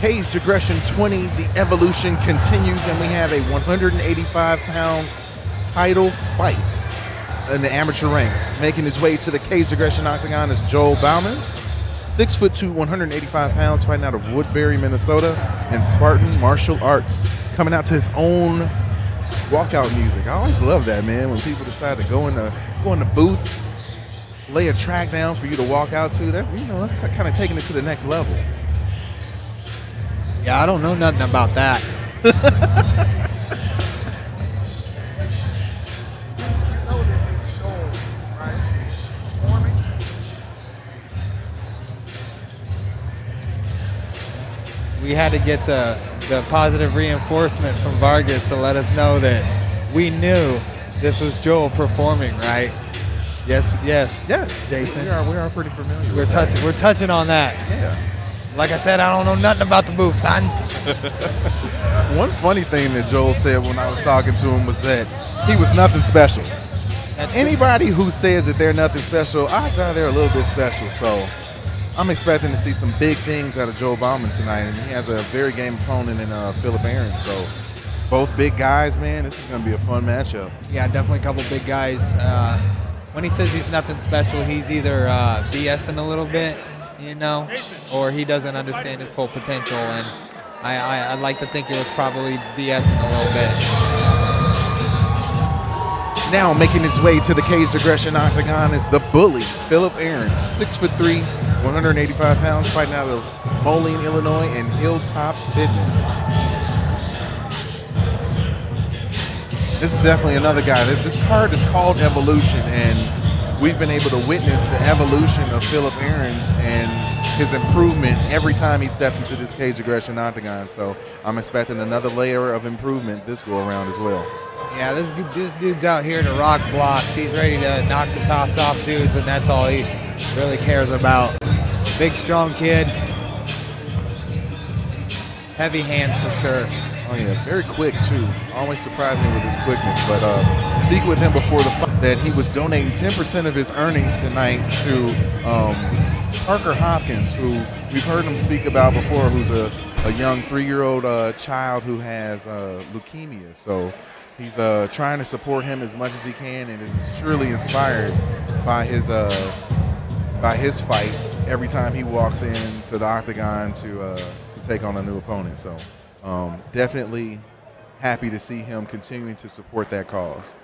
Caged Aggression 20, the evolution continues, and we have a 185-pound title fight in the amateur ranks. Making his way to the Caged Aggression octagon is Joel Bauman, 6'2", 185 pounds, fighting out of Woodbury, Minnesota, and Spartan Martial Arts, coming out to his own walkout music. I always love that, man, when people decide to go in the booth, lay a track down for you to walk out to. That, that's kind of taking it to the next level. Yeah, I don't know nothing about that. We had to get the positive reinforcement from Vargas to let us know that we knew this was Joel performing, right? Yes, Jason. We are pretty familiar. We're touching on that. Yeah. Like I said, I don't know nothing about the move, son. One funny thing that Joel said when I was talking to him was that he was nothing special. Anybody who says that they're nothing special, odds are they're a little bit special. So I'm expecting to see some big things out of Joel Bauman tonight, and he has a very game opponent in Phillip Ahrens. So both big guys, man. This is going to be a fun matchup. Yeah, definitely a couple big guys. When he says he's nothing special, he's either BSing a little bit, or he doesn't understand his full potential. And I'd like to think it was probably BSing a little bit. Now making his way to the Caged Aggression octagon is the bully, Phillip Ahrens, 6'3", 185 pounds, fighting out of Moline, Illinois, and Hilltop Fitness. This is definitely another guy. This card is called Evolution, and we've been able to witness the evolution of Phillip Ahrens and his improvement every time he steps into this Caged Aggression octagon. So I'm expecting another layer of improvement this go around as well. Yeah, this dude's out here to rock blocks. He's ready to knock the tops off dudes, and that's all he really cares about. Big, strong kid. Heavy hands for sure. Oh yeah, very quick too. Always surprised me with his quickness. But speaking with him before the fight, that he was donating 10% of his earnings tonight to Parker Hopkins, who we've heard him speak about before, who's a young 3-year-old child who has leukemia. So he's trying to support him as much as he can, and is surely inspired by his fight every time he walks into the octagon to take on a new opponent. So definitely happy to see him continuing to support that cause.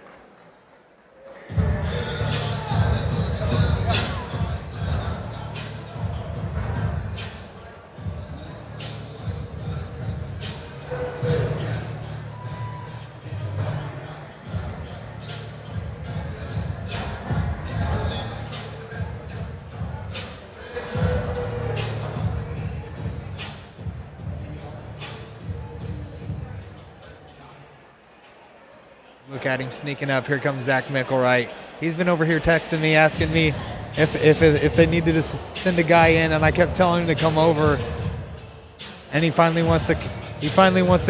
Look at him sneaking up. Here comes Zach Mickelwright. He's been over here texting me, asking me if they needed to send a guy in, and I kept telling him to come over. And he finally wants to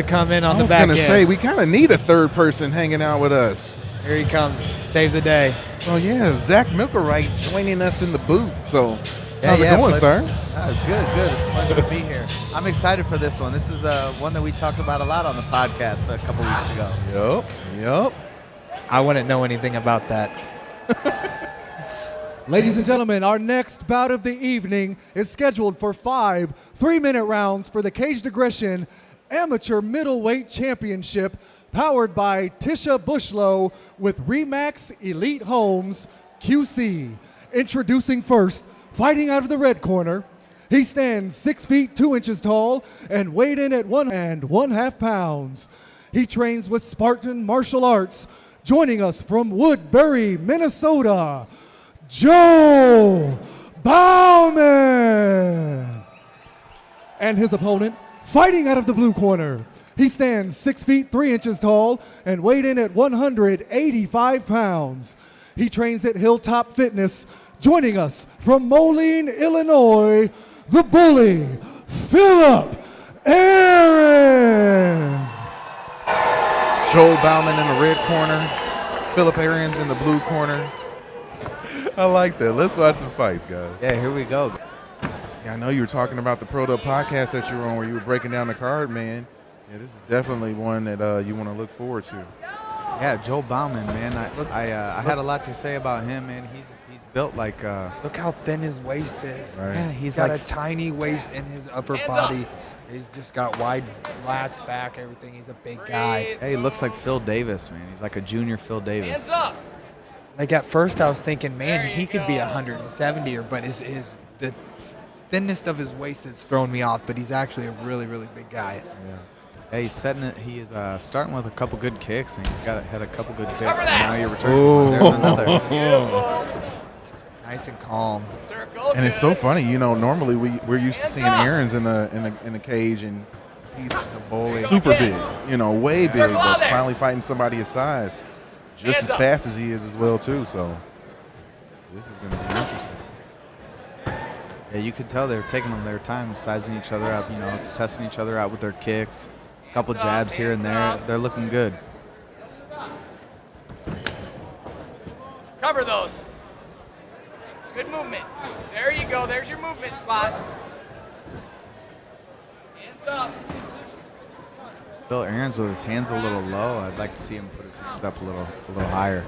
come in on the back end. I was going to say, we kind of need a third person hanging out with us. Here he comes. Save the day. Oh yeah, Zach Mickelwright joining us in the booth. So how's it going, sir? Good. It's a pleasure to be here. I'm excited for this one. This is one that we talked about a lot on the podcast a couple weeks ago. Yep. I wouldn't know anything about that. Ladies and gentlemen, our next bout of the evening is scheduled for 5 3-minute rounds for the Caged Aggression Amateur Middleweight Championship, powered by Tisha Bushlow with Remax Elite Homes QC. Introducing first, fighting out of the red corner, he stands 6 feet 2 inches tall and weighed in at 1.5 pounds. He trains with Spartan Martial Arts. Joining us from Woodbury, Minnesota, Joel Bauman. And his opponent, fighting out of the blue corner, he stands 6 feet 3 inches tall and weighed in at 185 pounds. He trains at Hilltop Fitness. Joining us from Moline, Illinois, the bully, Phillip Ahrens. Joel Bauman in the red corner, Phillip Ahrens in the blue corner. I like that. Let's watch some fights, guys. Yeah, here we go. I know you were talking about the Pro Dub podcast that you were on where you were breaking down the card, man. Yeah, this is definitely one that you want to look forward to. Yeah, Joel Bauman, man. I had a lot to say about him, man. He's built like Look how thin his waist is. Right. Yeah, he's got a tiny waist in his upper body. He's just got wide lats, back, everything. He's a big guy. Hey, he looks like Phil Davis, man. He's like a junior Phil Davis. Hands up. Like at first I was thinking, man, he could be 170, but the thinness of his waist is throwing me off. But he's actually a really, really big guy. Yeah. Hey, he's setting it. He is starting with a couple good kicks, and he's had a couple good kicks. Cover And that. now you're returning. There's another. Beautiful. Nice and calm. Circle. And it's so good. funny, normally we're used to seeing Ahrens in the cage, and he's super big, way big, but finally fighting somebody his size, just as fast as he is as well too. So this is going to be interesting. Yeah, you could tell they're taking their time, sizing each other up, testing each other out with their kicks. A couple jabs here and there. They're looking good. Cover those. Good movement. There you go. There's your movement spot. Hands up. Phil Ahrens with his hands a little low. I'd like to see him put his hands up a little higher.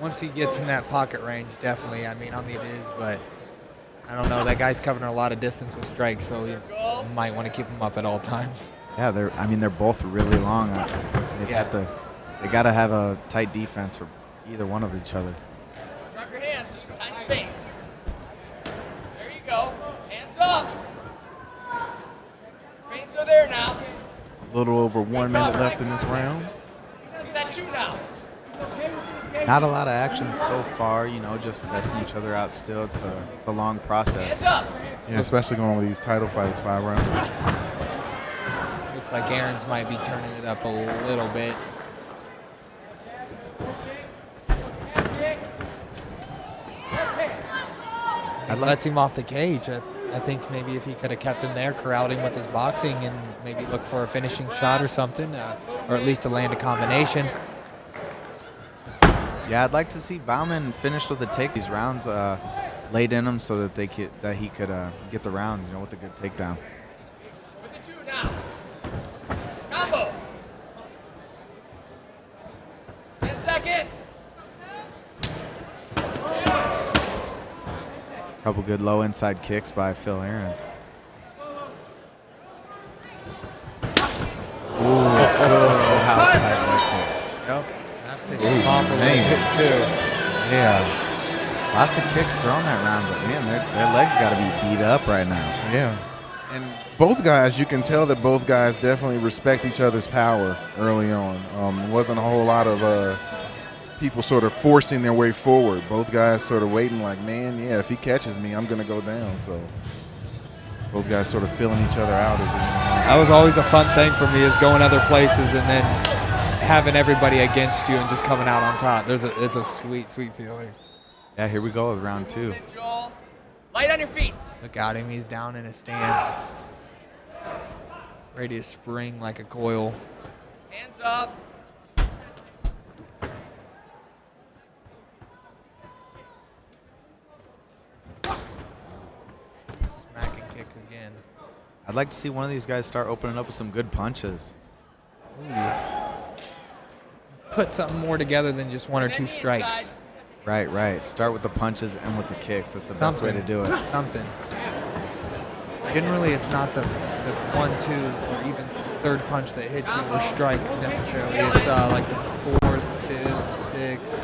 Once he gets in that pocket range, definitely. I mean, on the it is, but I don't know. That guy's covering a lot of distance with strikes, so you might want to keep him up at all times. Yeah, they're both really long. They got to have a tight defense for either one of each other. Drop your hands. Just tiny feints. There you go. Hands up. Feints are there now. A little over 1 minute left in this round. See that two now. Not a lot of action so far, just testing each other out still. It's a long process. Hands up. Yeah, especially going with these title fights, 5 rounds. Looks like Ahrens might be turning it up a little bit. It lets him off the cage. I think maybe if he could have kept him there, corralled him with his boxing, and maybe look for a finishing shot or something, or at least to land a combination. Yeah, I'd like to see Bauman finish with a take. These rounds laid in him so that he could get the round, with a good takedown. With the two now. Combo. 10 seconds. Couple good low inside kicks by Phil Ahrens. Ooh, good outside leg kick. Yep. That pitch off a little bit too. Yeah, lots of kicks thrown that round, but man, their legs got to be beat up right now. Yeah. And both guys, you can tell that both guys definitely respect each other's power early on. It wasn't a whole lot of people sort of forcing their way forward. Both guys sort of waiting like, man, yeah, if he catches me, I'm going to go down. So both guys sort of feeling each other out. That was always a fun thing for me, is going other places and then having everybody against you and just coming out on top. It's a sweet, sweet feeling. Yeah, here we go with round 2. Joel. Light on your feet. Look at him. He's down in his stance, ready to spring like a coil. Hands up. Smacking kicks again. I'd like to see one of these guys start opening up with some good punches. Ooh. Put something more together than just one or two strikes. Right. Start with the punches and with the kicks. That's the best way to do it. Something. Generally, it's not the 1, 2, or even third punch that hits you or strike necessarily. It's like the 4th, 5th, 6th,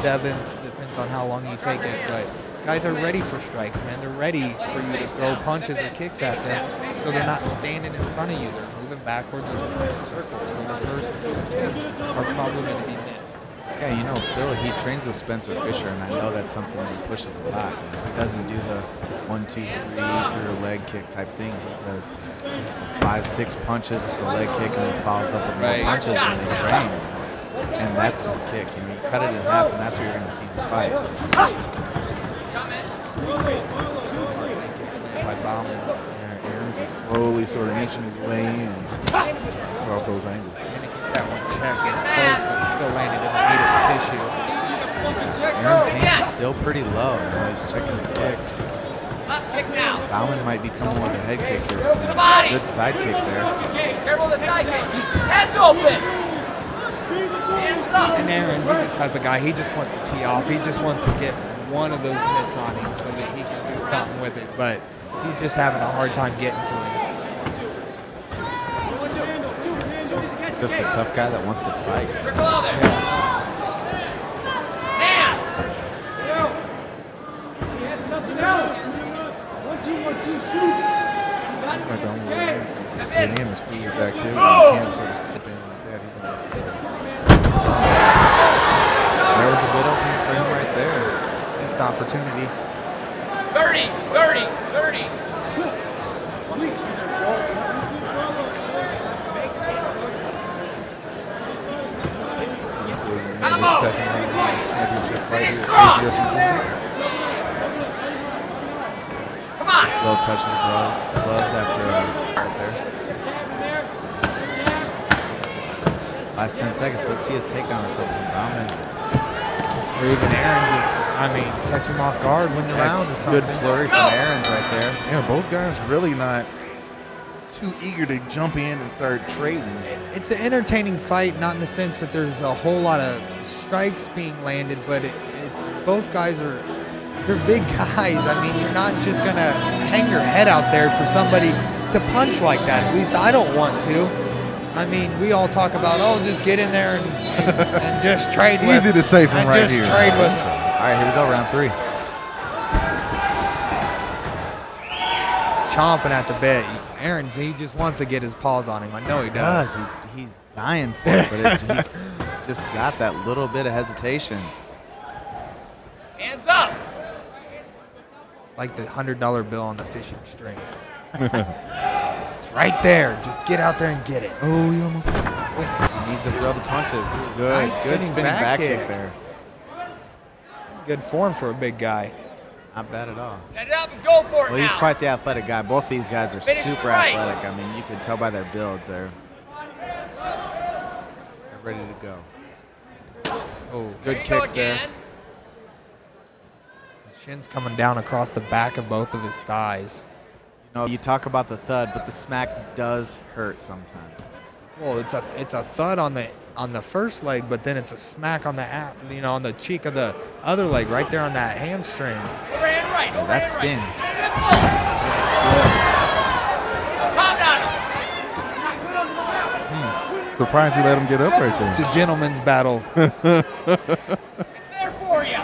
7th. Depends on how long you take it. But guys are ready for strikes, man. They're ready for you to throw punches or kicks at them, so they're not standing in front of you. They're moving backwards or they're trying to circle. So the first attempts are probably going to be missed. Yeah, Phil, he trains with Spencer Fisher, and I know that's something that he pushes a lot. He doesn't do the 1, 2, 3 rear leg kick type thing. He does 5, 6 punches with the leg kick and then follows up with more punches when they train. And that's the kick. You cut it in half, and that's what you're going to see in the fight. By Bauman. Ahrens is slowly sort of inching his way in. Cut off those angles. That one checked. It's close, but it still landed in the native tissue. Ahrens' hand's still pretty low. He's checking the kicks. Left kick now. Bauman might be coming with a head kick here soon. To the body. Good side kick there. Careful with the side kick. His head's open. Hands up. And Ahrens, he's the type of guy, he just wants to tee off. He just wants to get one of those mitts on him so that he can do something with it. But he's just having a hard time getting to him. Just a tough guy that wants to fight. Trickle out there. Hands. Like the only way Step get in. in is through his activity. You can't sort of sit in like that. He's gonna There was a good opening for him right there. Missed opportunity. 30, 30, 30. Maybe his second championship fight here. Strong. Come on. Slow touch of the gloves after right there. Last 10 seconds. Let's see his takedown or something. Bauman. Or even Ahrens, catch him off guard, win the round or something. Good flurry from Ahrens right there. Yeah, both guys really not too eager to jump in and start trading. It's an entertaining fight, not in the sense that there's a whole lot of strikes being landed, but it's both guys they're big guys. I mean, you're not just gonna hang your head out there for somebody to punch like that. At least I don't want to. I mean, we all talk about, just get in there and just trade with. Easy to say from and right just here. trade with. All right, here we go, round 3. Chomping at the bit. Ahrens, he just wants to get his paws on him. I know he does. He's dying for it, but he's just got that little bit of hesitation. Hands up. It's like the $100 bill on the fishing string. It's right there. Just get out there and get it. Oh, he almost. He needs to throw the punches. Good, Nice good spinning spinning back kick kick. there. It's good form for a big guy. Not bad at all. Set it up and go for it Well, now. he's quite the athletic guy. Both these guys are Finish super right. athletic. I mean, you can tell by their builds. They're ready to go. Oh, Good There you go kicks there. again. his shin's coming down across the back of both of his thighs. You know, you talk about the thud, but the smack does hurt sometimes. Well, it's a thud on the first leg, but then it's a smack on the on the cheek of the other leg, right there on that hamstring. Overhand right. Yeah, Overhand that stings. right. Simple. Pound on him. Surprised he let him get up right there. It's a gentleman's battle. It's there for you.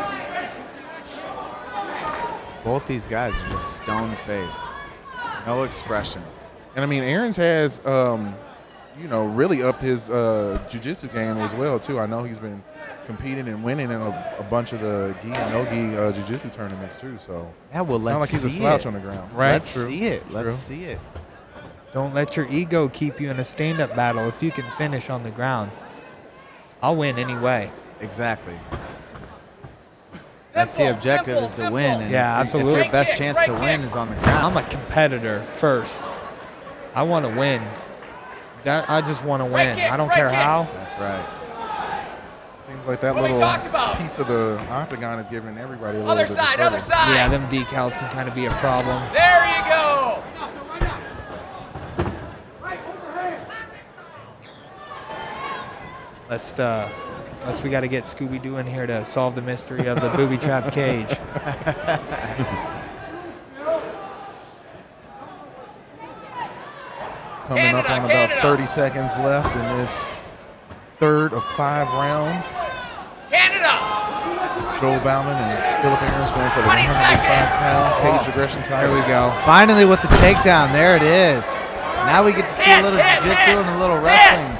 Both these guys are just stone-faced. No expression. And I mean, Ahrens has, really upped his jiu-jitsu game as well too. I know he's been competing and winning in a bunch of the gi and no-gi jiu-jitsu tournaments too. So Yeah, well, it's not like he's a slouch on the ground. Let's True. see it. Let's True. see it. Don't let your ego keep you in a stand-up battle. If you can finish on the ground, I'll win anyway. Exactly. That's the Simple, objective, simple, is to simple. win. And Yeah, if absolutely. your best Right chance kicks, to right win kicks. is on the ground. I'm a competitor first. I want to win. I just want to Right win. kicks, I don't right care kicks. how. That's right. Seems like that What we little talked about. piece of the octagon is giving everybody a little Other bit side, of other trouble. side. Yeah, them decals can kind of be a problem. There you go. Unless we got to get Scooby-Doo in here to solve the mystery of the booby-trapped cage. Coming up on Canada. about 30 seconds left in this third of 5 rounds. Canada. Joel Bauman and Phillip Ahrens going for the 20 105-pound cage aggression title. There we go. Finally with the takedown. There it is. Now we get to see a little jiu-jitsu and a little wrestling.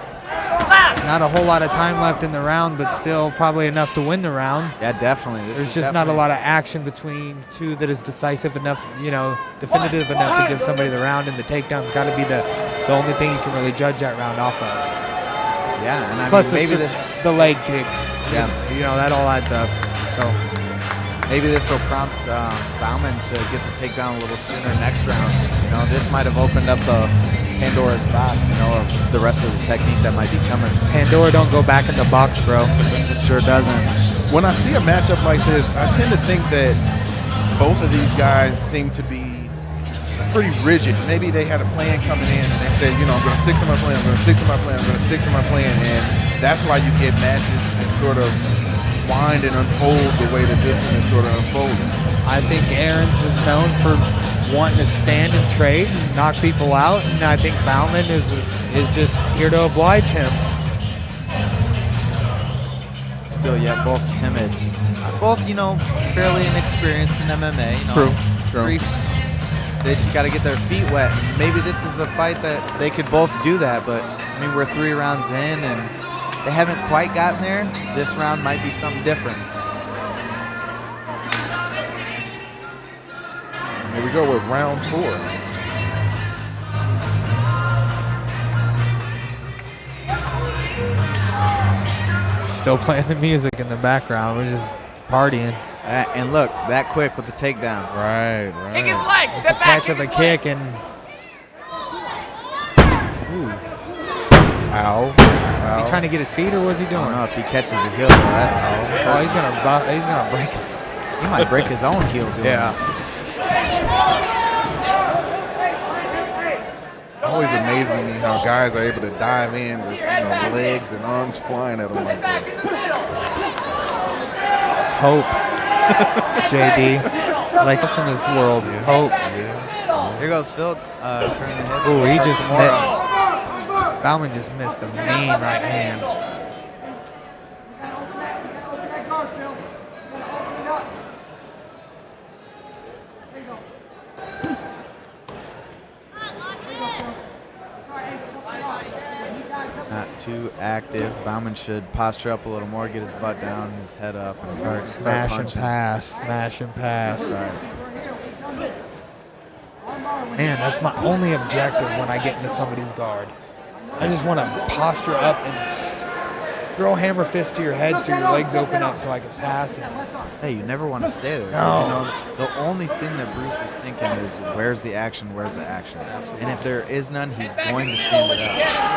Left. Not a whole lot of time left in the round, but still probably enough to win the round. Yeah, definitely. This There's is just not a definitely- lot of action between two that is decisive enough, definitive enough to give somebody the round, and the takedown's got to be the only thing you can really judge that round off of. Yeah, and I Plus mean, maybe the leg kicks. Yeah. That all adds up. So maybe this will prompt Bauman to get the takedown a little sooner next round. This might have opened up the Pandora's box, of the rest of the technique that might be coming. Pandora don't go back in the box, bro. It sure doesn't. When I see a matchup like this, I tend to think that both of these guys seem to be pretty rigid. Maybe they had a plan coming in and they said, you know, I'm going to stick to my plan, I'm going to stick to my plan, I'm going to stick to my plan. And that's why you get matches that sort of wind and unfold the way that this one is sort of unfolding. I think Ahrens is known for wanting to stand and trade and knock people out, and I think Bauman is just here to oblige him. Still yet both timid. Both, you know, fairly inexperienced in MMA. You know, True. They just got to get their feet wet. Maybe this is the fight that they could both do that, but I mean, we're 3 rounds in and they haven't quite gotten there. This round might be something different. Here we go with round 4. Still playing the music in the background. We're just partying. And look, that quick with the takedown. Right. Kick his leg. Just Step the back. catch of a his leg. kick and Ow. is he trying to get his feet or what's he I doing? don't know if he catches a heel. That's He's gonna break it. he might break his own heel doing it. Always amazing me how guys are able to dive in with, you know, legs and arms flying at them like that. Hope. JD. Like this in this world. Hope. Here goes Phil turning the head. Ooh, he just Kimura. Bauman just missed a mean right hand. Not too active. Bauman should posture up a little more, get his butt down, his head up, and start Smash and punching. pass. Smash and pass. Right. Man, that's my only objective when I get into somebody's guard. I just want to posture up and throw a hammer fist to your head so your legs open up so I can pass it. Hey, you never want to stay there. No. You know, the only thing that Bruce is thinking is, where's the action, where's the action? And if there is none, he's going to stand it up.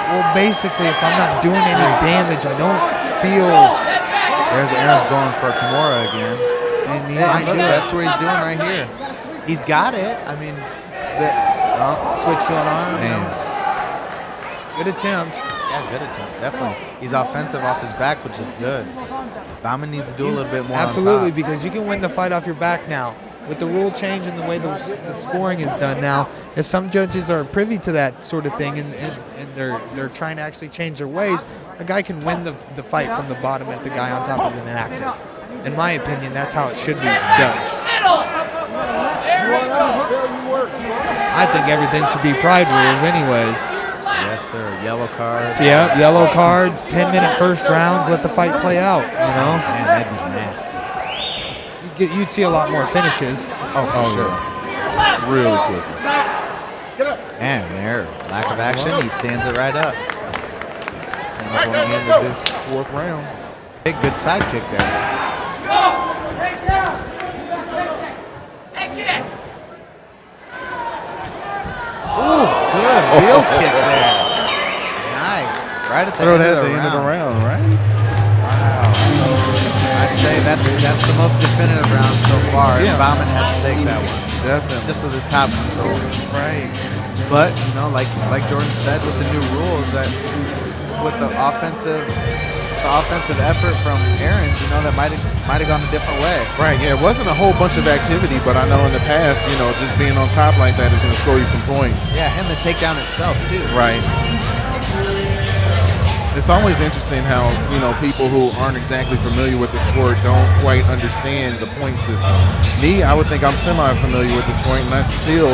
Well, basically, if I'm not doing any damage, I don't feel... There's Ahrens going for a Kimura again. And he And might look, do it. that's where he's doing right here. He's got it. I mean, Switch to an arm. Man. Good attempt. yeah, good attempt. Definitely. He's offensive off his back, which is good. Bauman needs to do a little bit more Absolutely, on top. because you can win the fight off your back now. With the rule change and the way the scoring is done now, if some judges are privy to that sort of thing and they're trying to actually change their ways, a guy can win the fight from the bottom if the guy on top is inactive. In my opinion, that's how it should be judged. I think everything should be pride rules anyways. Yes, sir. Yellow cards. Yeah, yellow cards, 10-minute first rounds, let the fight play out, you know? Man, that'd be nasty. You'd see a lot more finishes. Oh, for sure. Really quick. And there, lack of action, he stands it right up. And we're going into this 4th round. Big, good side kick there. Ooh, good wheel kick there. Nice. Right at the Throw end that of at the the end of the round. round, right? I'd say that's the most definitive round so far. Yeah. Bauman had to take that one. Definitely. Just with his top control. Right. But, you know, like Jordan said with the new rules, that with the offensive effort from Ahrens, you know, that might have gone a different way. Right, yeah, it wasn't a whole bunch of activity, but I know in the past, you know, just being on top like that is going to score you some points. Yeah, and the takedown itself, too. Right. It's always interesting how, you know, people who aren't exactly familiar with the sport don't quite understand the point system. Me, I would think I'm semi-familiar with the sport, and I still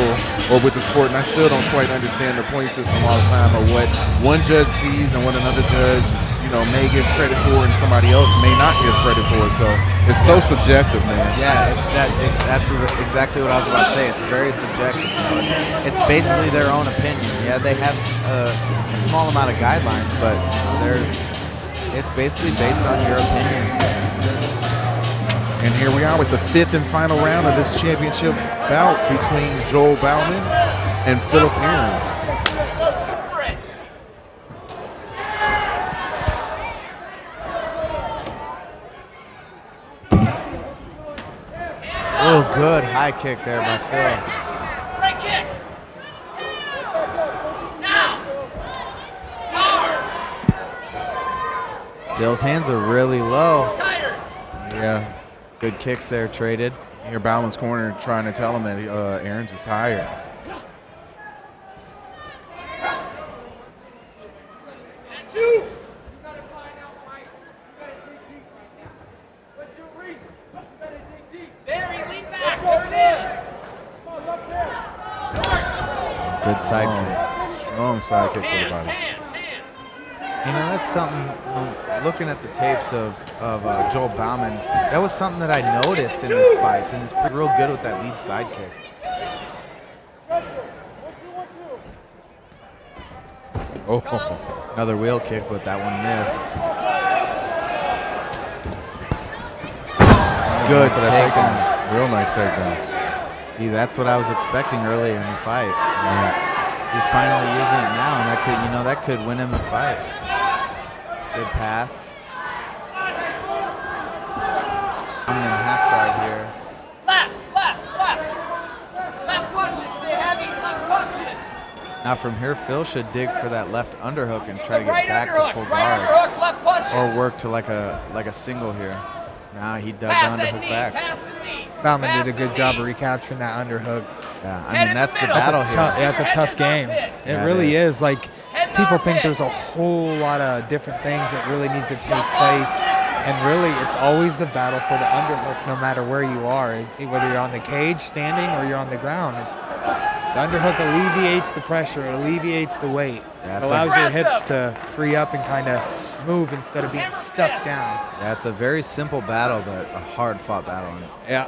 don't quite understand the point system all the time, or what one judge sees and what another judge, you know, may give credit for and somebody else may not give credit for. So it's so subjective, man. Yeah, that's exactly what I was about to say. It's very subjective. You know, it's basically their own opinion. Yeah, they have a small amount of guidelines, but it's basically based on your opinion. And here we are with the 5th and final round of this championship bout between Joel Bauman and Phillip Ahrens. Ooh, Oh, good high kick there by Phil. Right kick. Now. Hard. Phil's hands are really low. Tighter. Yeah. Good kicks there traded. Here, Bauman's corner trying to tell him that Ahrens is tired. And 2. Barry, lean back. There it is. Good side kick. Strong side kick to the Hands, body. hands. You know, that's something, looking at the tapes of Joel Bauman, that was something that I noticed in his fights, and he's real good with that lead side kick. Oh, Another wheel kick, but that one missed. Good for that takedown. Real nice takedown. See, that's what I was expecting earlier in the fight. He's finally using it now, and that could win him the fight. Good pass. I'm in half guard here. Lefts. Left punches. Stay heavy. Left punches. Now from here, Phil should dig for that left underhook and try to Right get back underhook. to full Right guard, underhook. Left punches. or work to like a single here. Now he dug Pass the that underhook knee. back. Pass the knee. Bauman Pass did a the good job of knee. recapturing that underhook. Yeah, Head I mean in that's the the middle. battle That's a here. tough, yeah, it's a Head tough is game. armpit. It Yeah, it really is. is. Like, Head and people think armpit. there's a whole lot of different things that really needs to take place, and really it's always the battle for the underhook no matter where you are, whether you're on the cage standing or you're on the ground. The underhook alleviates the pressure, it alleviates the weight. Yeah, It it's allows your aggressive. hips to free up and kind of move instead of being stuck down. Yeah, it's a very simple battle, but a hard-fought battle. Yeah,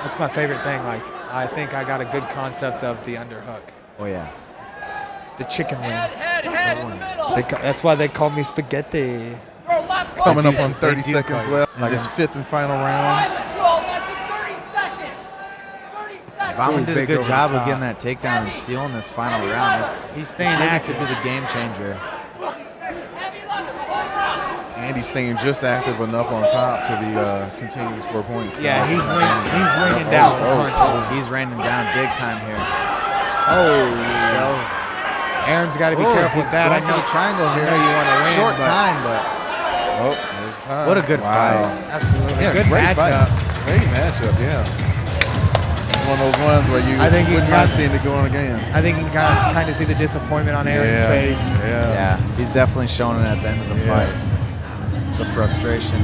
that's my favorite thing. Like, I think I got a good concept of the underhook, Oh yeah. the chicken wing. Head in the middle. That's why they call me spaghetti. Throw left punch. Coming up on They 30 do seconds call you left in like this a- fifth and final round. Pilot Joel, less than 30 seconds. 30 seconds. Bauman Ooh, did a big good over the job of top. getting that takedown and sealing this final round. He's This staying really active. could be the game changer. Heavy left the whole round. Andy's staying just active enough on top to be continue to score points. Yeah, he's ringing down some punches. He's raining down big time here. Oh, Aaron's got to be careful he's with that. I going for know the triangle I here. know you want to win, Short but- time, but Oh, there's time. what a good fight. Absolutely, Yeah, good great matchup. fight. Great matchup, yeah. It's one of those ones where you I think he would got- not see it going again. I think you can kind of see the disappointment on Aaron's Yeah, face. yeah. Yeah, he's definitely showing it at the end of the Yeah. fight. The frustration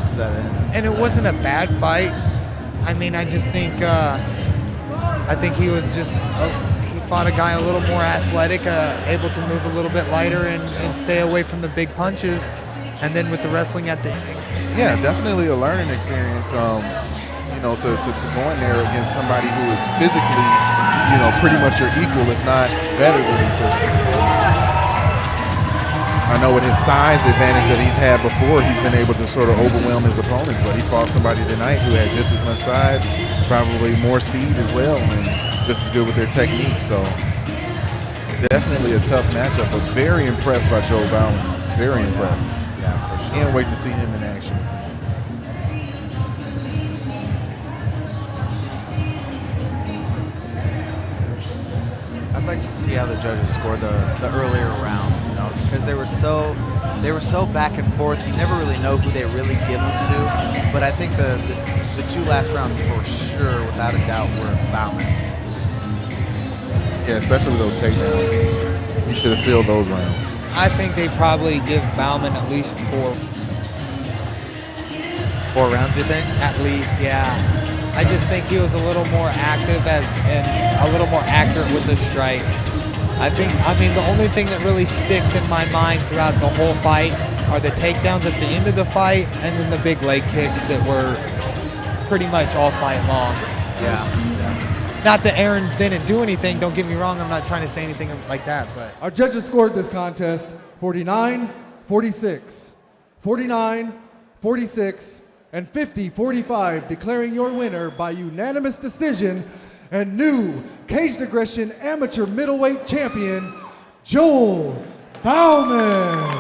set in. And it wasn't a bad fight. I mean, I just think he was just he fought a guy a little more athletic, able to move a little bit lighter and stay away from the big punches. And then with the wrestling at the Yeah, definitely a learning experience. You know, to go in there against somebody who is physically, you know, pretty much your equal, if not better than you. I know with his size advantage that he's had before, he's been able to sort of overwhelm his opponents, but he fought somebody tonight who had just as much size, probably more speed as well, and just as good with their technique. So definitely a tough matchup, but very impressed by Joe Bauman. Very impressed. Yeah, for sure. Can't wait to see him in action. I'd like to see how the judges scored the earlier round, you know, because they were so back and forth. You never really know who they really give them to. But I think the two last rounds for sure, without a doubt, were Bauman's. Yeah, especially with those takedowns. He should have sealed those rounds. I think they probably give Bauman at least 4 rounds, you think? At least, yeah. I just think he was a little more active and a little more accurate with the strikes. I mean, the only thing that really sticks in my mind throughout the whole fight are the takedowns at the end of the fight and then the big leg kicks that were pretty much all fight long. Yeah. Not that Ahrens didn't do anything, don't get me wrong, I'm not trying to say anything like that, but Our judges scored this contest 49-46, 49-46, and 50-45, declaring your winner by unanimous decision and new Caged Aggression Amateur Middleweight Champion, Joel Bauman.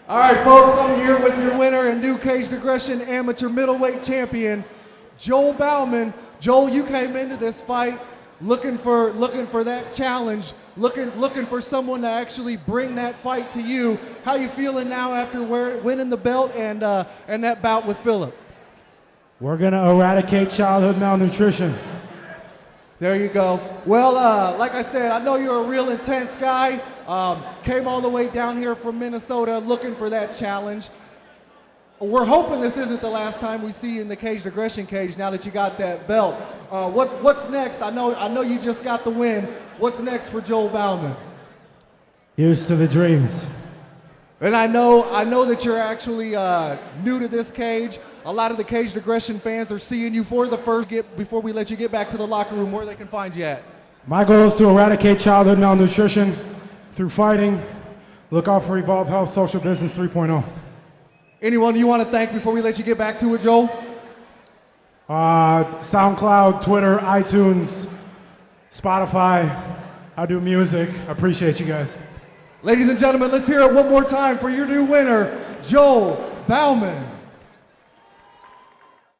All right, folks, I'm here with your winner and new Caged Aggression amateur middleweight champion, Joel Bauman. Joel, you came into this fight looking for that challenge, looking for someone to actually bring that fight to you. How you feeling now after winning the belt and that bout with Phillip? We're gonna eradicate childhood malnutrition. There you go. Well, like I said, I know you're a real intense guy. Came all the way down here from Minnesota looking for that challenge. We're hoping this isn't the last time we see you in the Caged Aggression cage now that you got that belt. What's next? I know you just got the win. What's next for Joel Bauman? Here's to the dreams. And I know that you're actually new to this cage. A lot of the Caged Aggression fans are seeing you for the first before we let you get back to the locker room, where they can find you at. My goal is to eradicate childhood malnutrition through fighting. Look out for Evolve Health Social Business 3.0. Anyone you want to thank before we let you get back to it, Joel? SoundCloud, Twitter, iTunes, Spotify. I do music. I appreciate you guys. Ladies and gentlemen, let's hear it one more time for your new winner, Joel Bauman.